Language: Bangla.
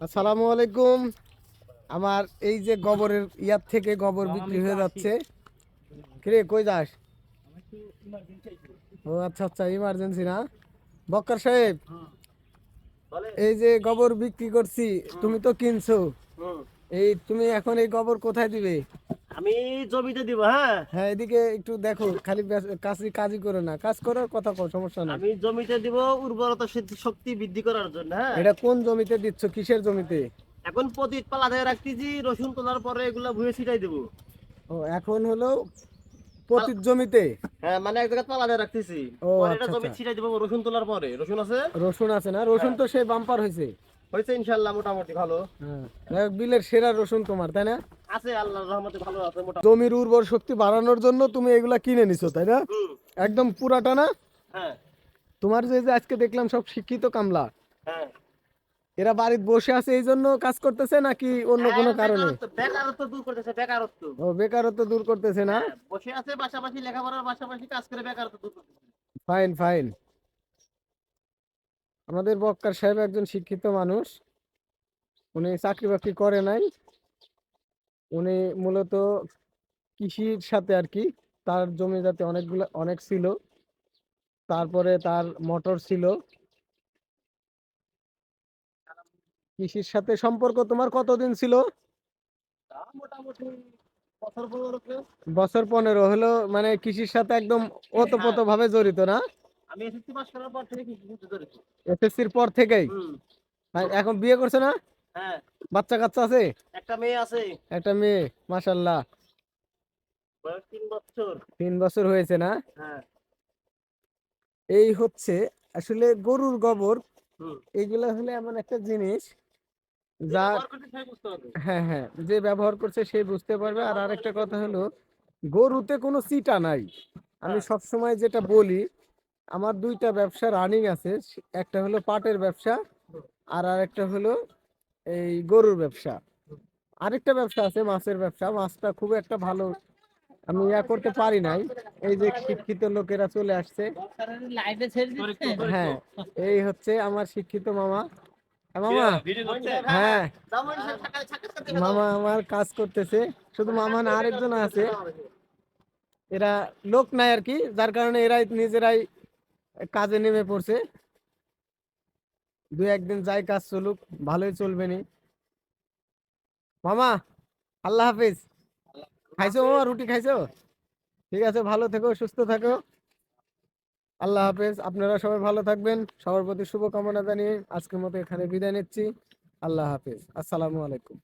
আসসালামু আলাইকুম। আমার এই যে গোবরের ইয়ার থেকে গোবর বিক্রি হয়ে যাচ্ছে। কিরে কই যাস? ও আচ্ছা আচ্ছা, ইমার্জেন্সি না? বক্কর সাহেব, এই যে গোবর বিক্রি করছি, তুমি তো কিনছো। এই তুমি এখন এই গোবর কোথায় দিবে? আমি জমিতে দিব। হ্যাঁ, হ্যাঁ, এদিকে একটু দেখো, খালি কাজই করো না, কাজ করার কথা কও, সমস্যা নাই। আমি জমিতে দিব উর্বরতা শক্তি বৃদ্ধি করার জন্য। হ্যাঁ, এটা কোন জমিতে দিচ্ছ, কিসের জমিতে? এখন পতিত পালা দিয়ে রাখতেছি, রসুন তোলার পরে এগুলা ভুঁয়ে ছিটাই দেবো। ও, এখন হলো পতিত জমিতে। হ্যাঁ, মানে এক জায়গায় পালা দিয়ে রাখতেছি, ও পরে এটা আচ্ছা জমি আচ্ছা, ছিটাই দেবো। রসুন তোলার পরে রসুন আছে। রসুন আছে না? রসুন হ্যাঁ, তো সেই বাম্পার হয়েছে। হয়েছে ইনশাল্লাহ, মোটামুটি ভালো হ্যাঁ, বিলের সেরা রসুন তোমার, তাই না? আছে। আল্লাহর রহমতে ভালো আছে মোটামুটি। জমির উর্বর শক্তি বাড়ানোর জন্য তুমি এগুলা কিনে নিছো, তাই না? হুম, একদম পুরাটা না? হ্যাঁ, তোমার যে যে আজকে দেখলাম সব শিক্ষিত কামলা, হ্যাঁ, এরা বাড়িতে বসে আছে এই জন্য কাজ করতেছে নাকি অন্য হ্যাঁ, কোনো কারণে? বেকারত্ব বেকারত্ব দূর করতেছে, বেকারত্ব। ও, বেকারত্ব দূর করতেছে না? হ্যাঁ, বসে আছে, পাশাপাশি লেখাপড়ার পাশাপাশি কাজ করে বেকারত্ব দূর করতেছে। Fine fine. আমাদের বক্কার সাহেব একজন শিক্ষিত মানুষ, উনি চাকরি বাকরি করে নাই। উনি মূলত কৃষির সাথে আর কি, তার জমি যাতে অনেক ছিল, তারপরে তার মোটর ছিল। কৃষির সাথে সম্পর্ক তোমার কতদিন ছিল? তা মোটামুটি বছর 15 বছর 15 হলো, মানে কৃষির সাথে একদম হ্যাঁ, ওতপ্রোত ভাবে জড়িত না? আমি এসএসসি পাস করার পর থেকে কৃষি ধরেছি। এসএসসির পর থেকেই? হুম, আর এখন বিয়ে করছে না? হ্যাঁ, বাচ্চা কাচ্চা আছে? একটা মেয়ে আছে, একটা মেয়ে, মাশাল্লাহ। বয়স 3 বছর। 3 বছর হয়েছে না? হ্যাঁ, এই হচ্ছে আসলে গরুর গোবর। হুম, এগুলা হলে এমন একটা জিনিস যে যা, ব্যবহার করতে সেই বুঝতে হবে। হ্যাঁ হ্যাঁ, যে ব্যবহার করছে সে বুঝতে পারবে। আর আরেকটা কথা হলো, গরুতে কোনো চিটা নাই। আমি হ্যাঁ, সব সময় যেটা বলি, আমার দুইটা ব্যবসা রানিং আছে। একটা হলো পাটের ব্যবসা, হুম, আর আরেকটা হলো এই গরুর ব্যবসা। আরেকটা ব্যবসা আছে মাছের ব্যবসা, মাছটা খুব একটা ভালো আমি করতে পারি নাই। এই যে শিক্ষিত লোকেরা চলে আসছে। হ্যাঁ, এই হচ্ছে আমার শিক্ষিত মামা। হ্যাঁ, মামা। হ্যাঁ, মামা আমার কাজ করতেছে। শুধু মামা না, আরেকজন আছে। এরা লোক নাই আর কি, যার কারণে এরাই নিজেরাই কাজে নেমে পড়ছে। দুই একদিন যাই, কাজ চলুক, ভালোই চলবে নি। মামা, আল্লাহ হাফিজ। খাইছো মামা, রুটি খাইছো? ঠিক আছে, ভালো থেকো, সুস্থ থাকো। আল্লাহ হাফেজ। আপনারা সবাই ভালো থাকবেন, সবার প্রতি শুভকামনা জানিয়ে আজকের মতো এখানে বিদায় নিচ্ছি। আল্লাহ হাফেজ, আসসালামু আলাইকুম।